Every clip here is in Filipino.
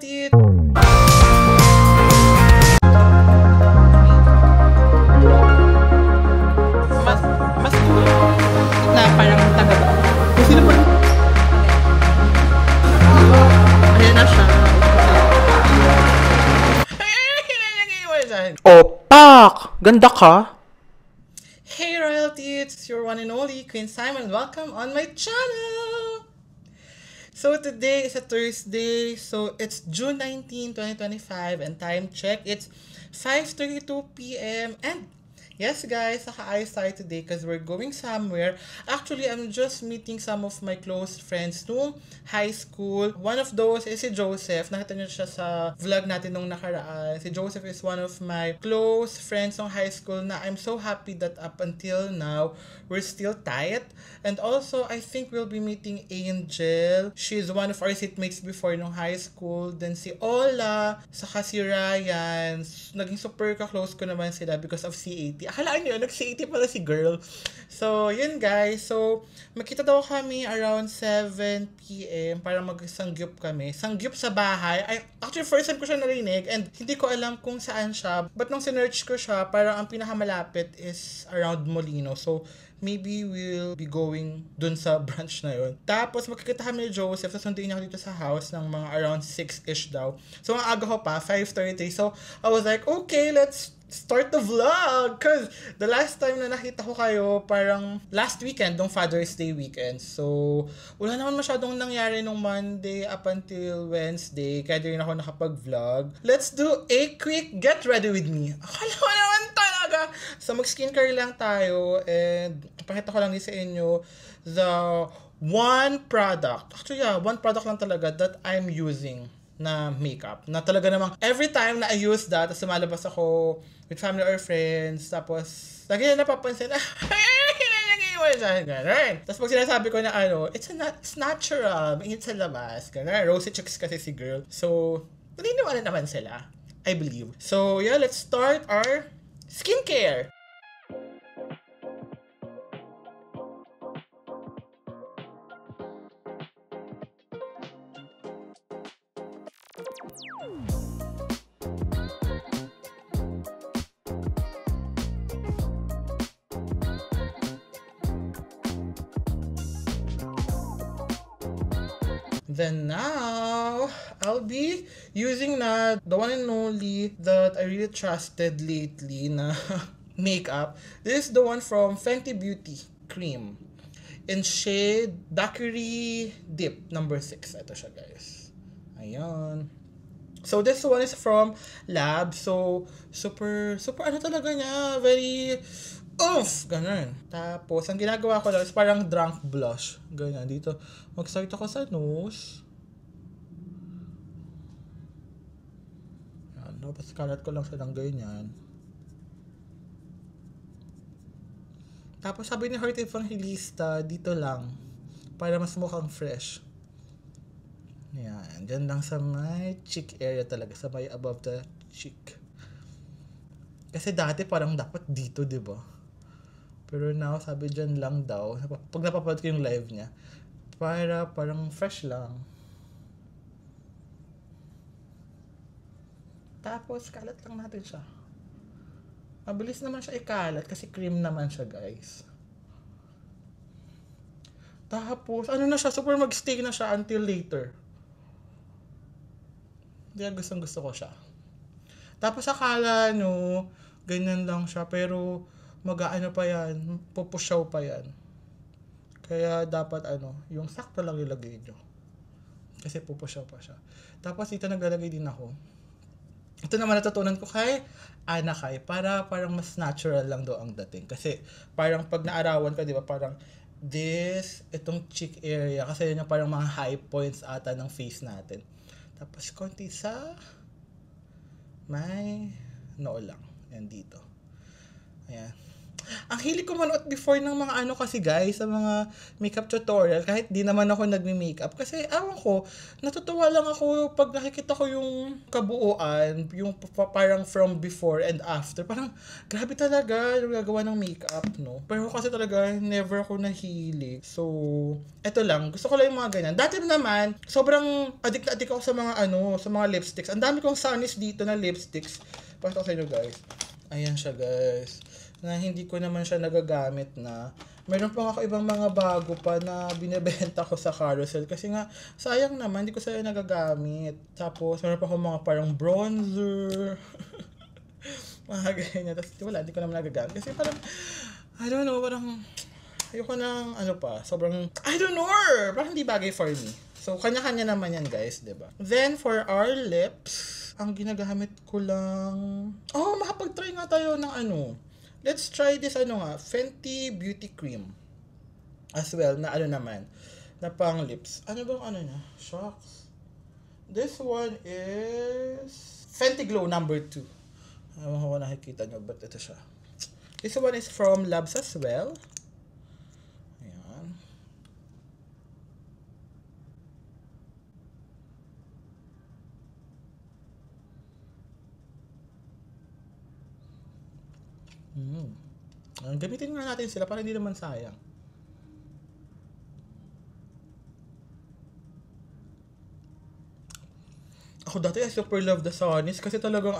dude. Mas cool na parang taga ba? Sino ba? Ayan na siya. Opak! Ganda ka? Hey royalty, it's your one and only Queen Simon. Welcome on my channel! So today is a Thursday, so it's June 19, 2025, and time check, it's 5:32 p.m. and yes guys, naka-ayos tayo today because we're going somewhere. Actually, I'm just meeting some of my close friends nung high school. One of those is si Joseph. Nakita niyo siya sa vlog natin nung nakaraan. Si Joseph is one of my close friends nung high school na I'm so happy that up until now, we're still tight. And also, I think we'll be meeting Angel. She's one of our seatmates before nung high school. Then si Ola, saka si Ryan. Naging super ka-close ko naman sila because of C80. Akalaan nyo, nag-C80 pala si girl. So, yun guys. So, makita daw kami around 7 p.m. para mag-sangyup kami. Sangyup sa bahay. Actually, first time ko siya narinig and hindi ko alam kung saan siya. But nung sinerch ko siya, parang ang pinakamalapit is around Molino. So, maybe we'll be going dun sa branch na yun. Tapos, magkikita kami ni Joseph. Tapos, sunduin niya ako dito sa house ng mga around 6-ish daw. So, ang aga ko pa, 5:30. So, I was like, okay, let's start the vlog. Cause the last time na nakita ko kayo, parang last weekend, nung Father's Day weekend. So, wala naman masyadong nangyari nung Monday up until Wednesday. Kaya din ako nakapag-vlog. Let's do a quick get ready with me. Akala ko naman talaga. So, mag-skincare lang tayo. And, pakita ko lang din sa inyo the one product. Actually, yeah, one product lang talaga that I'm using na makeup. Na talaga namang every time na I use that, tapos lumalabas ako with family or friends, tapos lagi na napapansin, tapos pag sinasabi ko na it's natural, it's sa labas, ganun. Rosy chicks kasi si girl. So, naniniwala naman sila, I believe. So, yeah, let's start our skincare. Then now, I'll be using the one and only that I really trusted lately na makeup. This is the one from Fenty Beauty Cream in shade Daiquiri Dip number 6. Ito siya guys. Ayan. So this one is from Lab. So super ano talaga niya, very ganun. Tapos, ang ginagawa ko lang is parang drunk blush. Ganyan, dito. Mag-start ako sa nose. Yan, tapos kalat ko lang siya ng ganyan. Tapos, sabi ni Heart Evangelista, dito lang. Para mas mukhang fresh. Yan, dyan lang sa may cheek area talaga. Sa may above the cheek. Kasi dati parang dapat dito, diba? Pero now, sabi dyan lang daw, pag napapanood ko yung live niya, para parang fresh lang. Tapos, kalat lang natin siya. Mabilis naman siya ikalat kasi cream naman siya, guys. Tapos, ano na siya, super mag-stay na siya until later. Kaya gustong-gusto ko siya. Tapos, akala nyo, ganyan lang siya, pero mag-aano pa yan, pupusyaw pa yan. Kaya dapat yung sakto lang ilagay nyo. Kasi pupusyaw pa siya. Tapos dito naglalagay din ako. Ito naman natutunan ko kay Anakay para parang mas natural lang daw ang dating. Kasi parang pag naarawan ka, di ba, parang itong cheek area. Kasi yun yung parang mga high points ata ng face natin. Tapos konti sa may noo lang. Yan dito. Ayan. ang hilig ko manood before ng mga ano kasi guys, sa mga makeup tutorial, kahit di naman ako nagme-makeup. Kasi, awan ko, natutuwa lang ako pag nakikita ko yung kabuuan, yung parang from before and after. Parang, grabe talaga yung gagawa ng makeup, no? Pero kasi talaga, never ako nahilig. So, eto lang, gusto ko lang yung mga ganyan. Dati naman, sobrang addict na addict ako sa mga sa mga lipsticks. Ang dami kong Sunnies dito na lipsticks. Pakita ko sa inyo guys. Ayan siya guys. Na hindi ko naman siya nagagamit na. Meron pa ako ibang mga bago pa na binebenta ko sa carousel. Kasi nga, sayang naman, hindi ko sila nagagamit. Tapos, meron pa ako mga parang bronzer. Mga ganyan. Tapos, wala, hindi ko naman nagagamit. Kasi parang, I don't know, parang, ayoko ng, sobrang, I don't know, parang hindi bagay for me. So, kanya-kanya naman yan, guys, diba? Then, for our lips, ang ginagamit ko lang, makapag-try nga tayo ng let's try this Fenty Beauty Cream. As well, na naman, na pang lips. Ano bang niya? Shucks. This one is Fenty Glow number 2. Ewan ko kung nakikita nyo, but ito siya. This one is from Labs as well. Ayan. Gamitin nga natin sila para hindi naman sayang. Ako dati I super love the Sunnies kasi talagang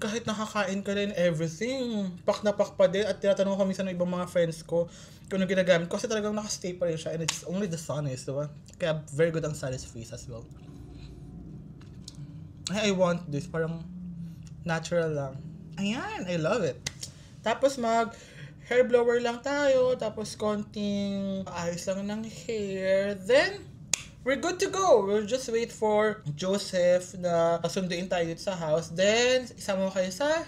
kahit nakakain ka rin everything, pak na pak pa din. At tinatanong ko minsan ng ibang mga friends ko kung ano ginagamit ko kasi talagang nakastay pa rin siya and it's only the Sunnies, diba? Kaya very good ang Sunnies face as well. I want this, parang natural lang. Ayan, I love it. Tapos hair blower lang tayo, tapos konting ayos lang ng hair. Then, we're good to go. We'll just wait for Joseph na kasunduin tayo dito sa house. Then, isama mo kayo sa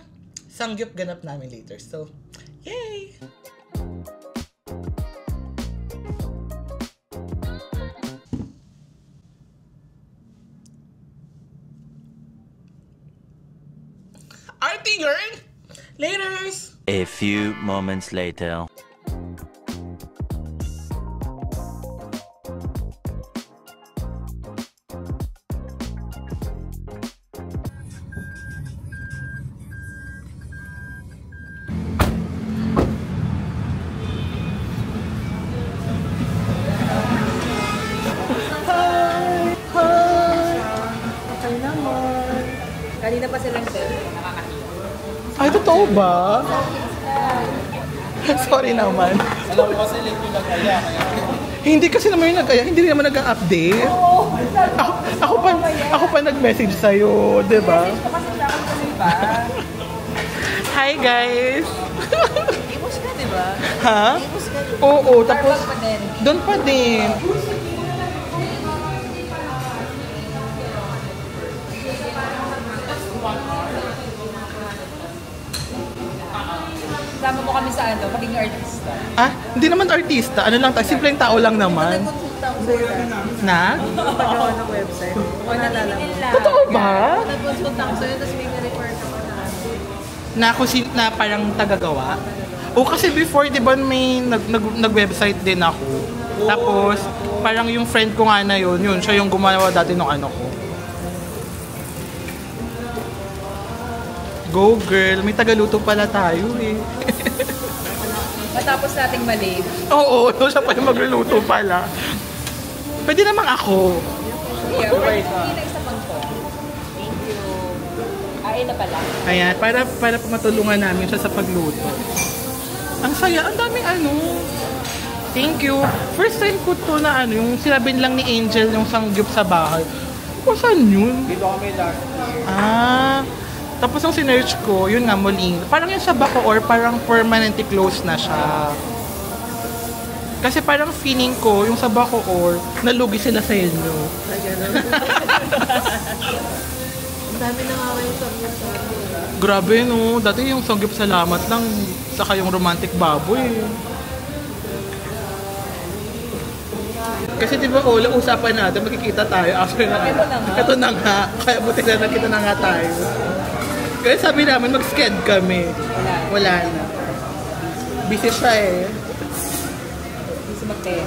sangyup ganap namin later. So, yay! Artie girl! Laters! A few moments later. Kanina pa silang Ay, totoo ba? Sorry naman. Alam ko kasi late yung nag-aya. Hindi kasi naman yung nag-aya, hindi rin naman nag-update. Ako pa nag-message sa'yo, di ba? Hi guys! Imus ka, di ba? Ha? Imus ka, di ba? Oo, tapos Starbucks pa din. doon pa din. Sama mo kami sa maging artista. Hindi naman artista. Ano lang tayo, simpleng tao lang naman. Nag-consulta ako sa'yo. Na? Pagawa ng website. O nalala mo. Totoo ba? Nag-consulta ako sa'yo, tapos may na-record ako Na parang tagagawa? O kasi before, di ba may nag-website din ako. Tapos, parang yung friend ko nga na yun, siya yung gumawa dati ng ko. Go girl, may tagaluto pala tayo eh. Matapos nating mali. Oo, siya pa yung magluluto pala. Pwede naman ako. Yeah, hindi na isa pang to. Thank you. Ay na pala. Ayan, para matulungan namin siya sa pagluto. Ang saya, ang daming Thank you. First time ko to na yung sinabi lang ni Angel yung sangyup sa bahay. Saan yun? Dito kami last year. Tapos yung sinearch ko, yun nga muling, parang yung sa Bacoor, parang permanently closed na siya. Kasi parang feeling ko, yung sa Bacoor, nalugi sila sa inyo. Ay, gano'n. Ang dami na nga yung sangyup sa amin. Grabe no, dati yung sangyup salamat lang, saka yung romantic baboy. Kasi di ba, usapan natin, magkikita tayo after na. Ito na nga, kaya buti na nakita na nga tayo. Kaya sabi namin, mag-sked kami. Wala na. Busy siya eh. Gusto mag-10.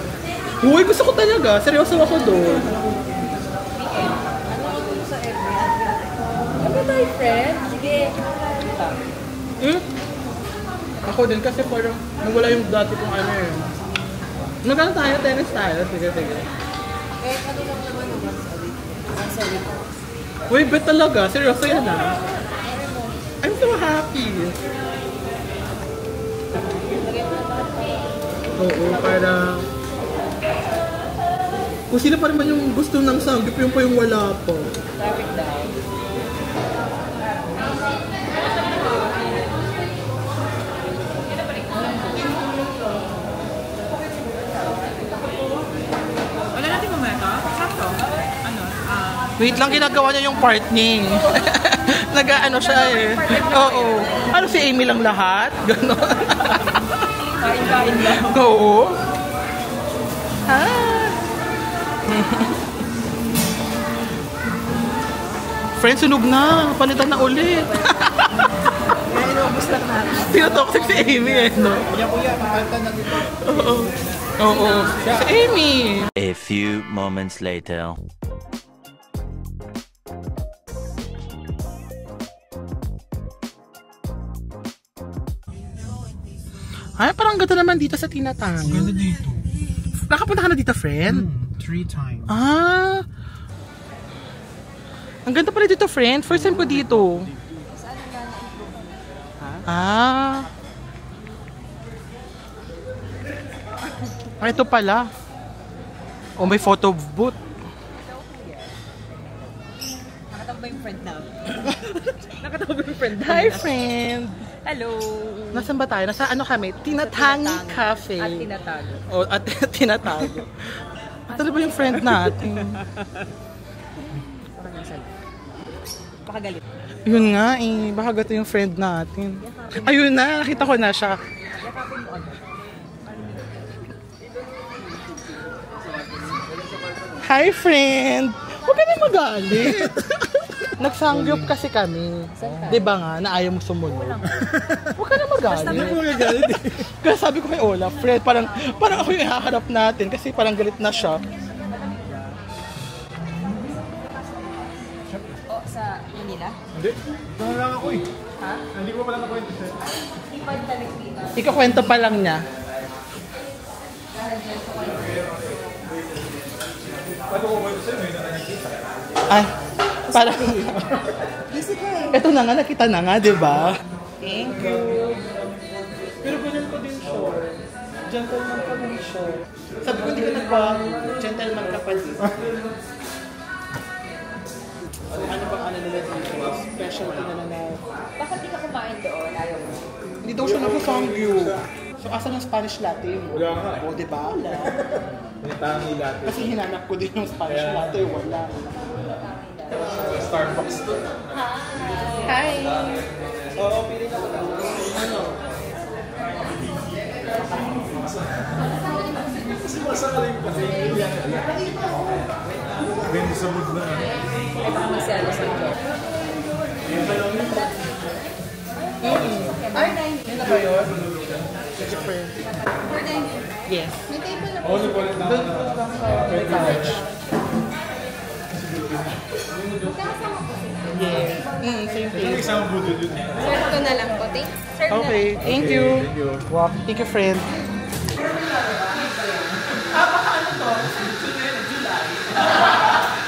Uy, gusto ko talaga. Seryoso ako doon. Weekend. Ano ako dun sa FB? Ano tayo, friend? Sige. Ako din kasi parang nawala yung dati kong ano eh. Magkano tayo? Tennis tayo? Sige. Eh, ano lang naman once a week. Once a week. Uy, bet talaga. Seryoso yan ah. I'm so happy. Oo, para... Kung sila pa naman yung gusto ng sanggip, yung pa yung wala po. Traffic daw. Wala natin mamaya ka? Sakto? Ano? Wait lang, ginagawa niya yung part niya. Nag-ano siya eh. Oo. Ano si Amy lang lahat? Ganon. Kain-kain lang. Oo. Ha? Friends, sunog na. Palitan na ulit. Kaya inubos lang natin. Tinotoxic si Amy eh, no? Kuya, makanta na dito. Oo. Oo. Si Amy. A few moments later. Ay, parang ganda naman dito sa Tinatang. Ganda dito. Nakapunta ka na dito, friend? 3 times. Ah. Ang ganda pala dito, friend. First time ko dito. Ah. Ah, ito pala. Oh, may photo booth. Nakatawa ba yung friend namin? Nakatawa ba yung friend namin? Hi, friend. Hello! Nasaan ba tayo? Nasa ano kami? Tinatangi Cafe. At tinatago. Oh, at tinatago. Ito ba yung friend natin? Parang nasa pakagalit. Yun nga eh. Baka gato yung friend natin. Ayun na. Nakita ko na siya. Yakapin mo agad. Hi, friend! Huwag ka na magalit. Nagsangyop kasi kami. Di ba nga, na ayaw mo sumunod. Huwag ka na magalit. Kaya sabi ko kay Olaf, friend, parang ako yung ihaharap natin kasi parang galit na siya. O, sa Manila? Hindi. Doon lang ako eh. Ha? Hindi ko pala nakwento siya. Ipad talikpita. Ikakwento pa lang niya. Paano ko kwento sa'yo? Ngayon na nakikita. Ay, parang... Busy ka eh. Ito na nga, nakita na nga, di ba? Thank you. Pero ganyan ko din siya. Gentleman ka din siya. Sabi ko, hindi ka nagbago. Gentleman ka pa din. Ano bang ano nila dito? Specialty na na. Bakit di ka kumain doon? Ayaw mo. Hindi daw siya nag-sangyu. So, asan ang Spanish latte? Wala nga eh. O, di ba? Wala. Tangi latte. Kasi hinanap ko din yung Spanish latte. Wala. Starbucks to. Hi! Oo, pili na ko lang. Ano? Kasi masaling kasi. Ganda sa mood na. Ay, baka magsalo sa iyo. Ay, yun na ba yun? Yes. Oo, nagpalit na. Doon po lang sa may couch. Yes. Same Yung thing. isang budol yun. Serve ko na lang po. Serve na. Okay, thank you. Thank you. Wow, thank you, friend. Baka ano to? July.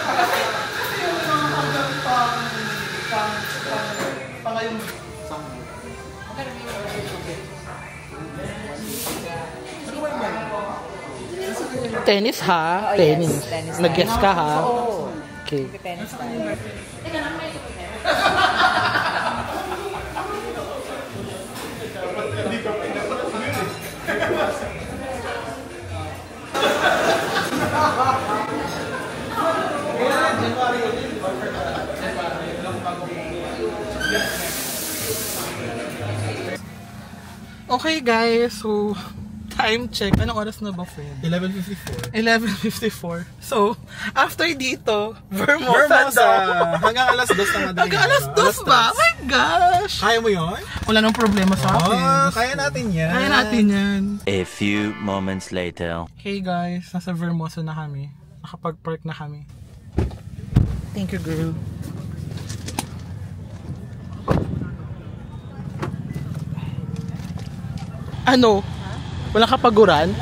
Kasi yung mga hanggang pang ngayong tennis ha? Oh, yes. Tennis. Tennis. Nag-guess ka ha? Oo. Okay. Tennis tayo. Okay guys, so time check. Anong oras na ba, friend? 11:54. 11:54. So, after dito, Vermosa Vermosa! daw. Hanggang alas 2 na madaling Hanggang alas 2 ba? Oh my gosh! Kaya mo yun? Wala nang problema sa akin. Kaya natin yan. Kaya natin yan. A few moments later. Hey guys, nasa Vermosa na kami. Nakapag-park na kami. Thank you, girl. Ano? Walang kapaguran?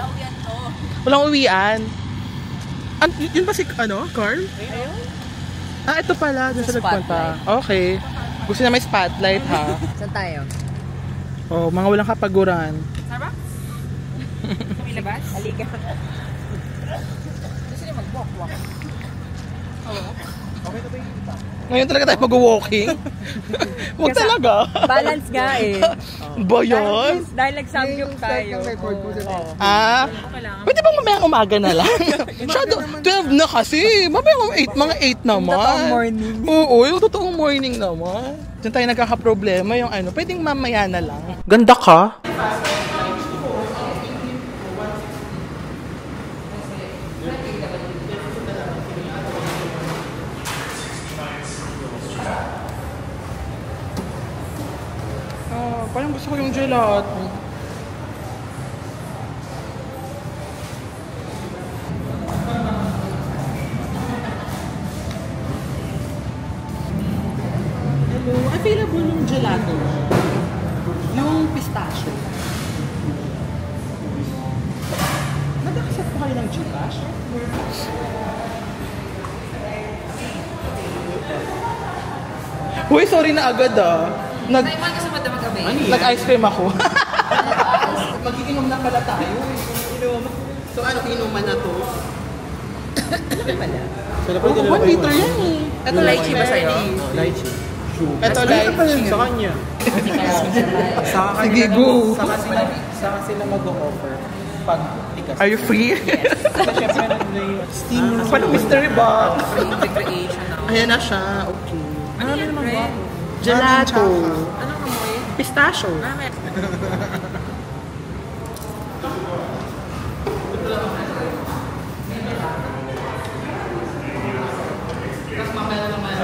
Walang uwian. Yun ba si, Carl? Ah, ito pala. Dun sa nagpunta. Okay. Gusto na may spotlight, ha? Saan tayo? Oh, mga walang kapaguran. Starbucks? Kami labas? Halika. Gusto niyo mag-walk-walk? Ngayon talaga tayo mag-walking. Huwag talaga. Balance nga eh. Ba yan? Dahil nag-samgyup tayo. Pwede bang mamayang umaga na lang? Masyado, 12 na kasi. Mamayang 8, mga 8 naman. Totoong morning. Oo, yung totoong morning naman. Diyan tayo nagkakaproblema yung pwedeng mamaya na lang. Ganda ka. Parang gusto ko yung gelato. Hello, available yung gelato. Yung pistachio. Nag-accept pa kayo ng Gcash? Uy, sorry na agad Nag-ice cream ako. Mag-iinom na pala tayo. So ano, inuman na to? Oo, 1 liter yan eh. Ito lychee ba sa'yo? Lychee. Ito lychee. Sa kanya. Sige, go. Saka sila mag-o-offer pag tikas. Are you free? Siyempre steam room. Paano mystery box? Recreation na. Ayan na siya. Okay. Ano yan, friend? Gelato. Anong amoy? Pistachio. Tapos mamaya naman,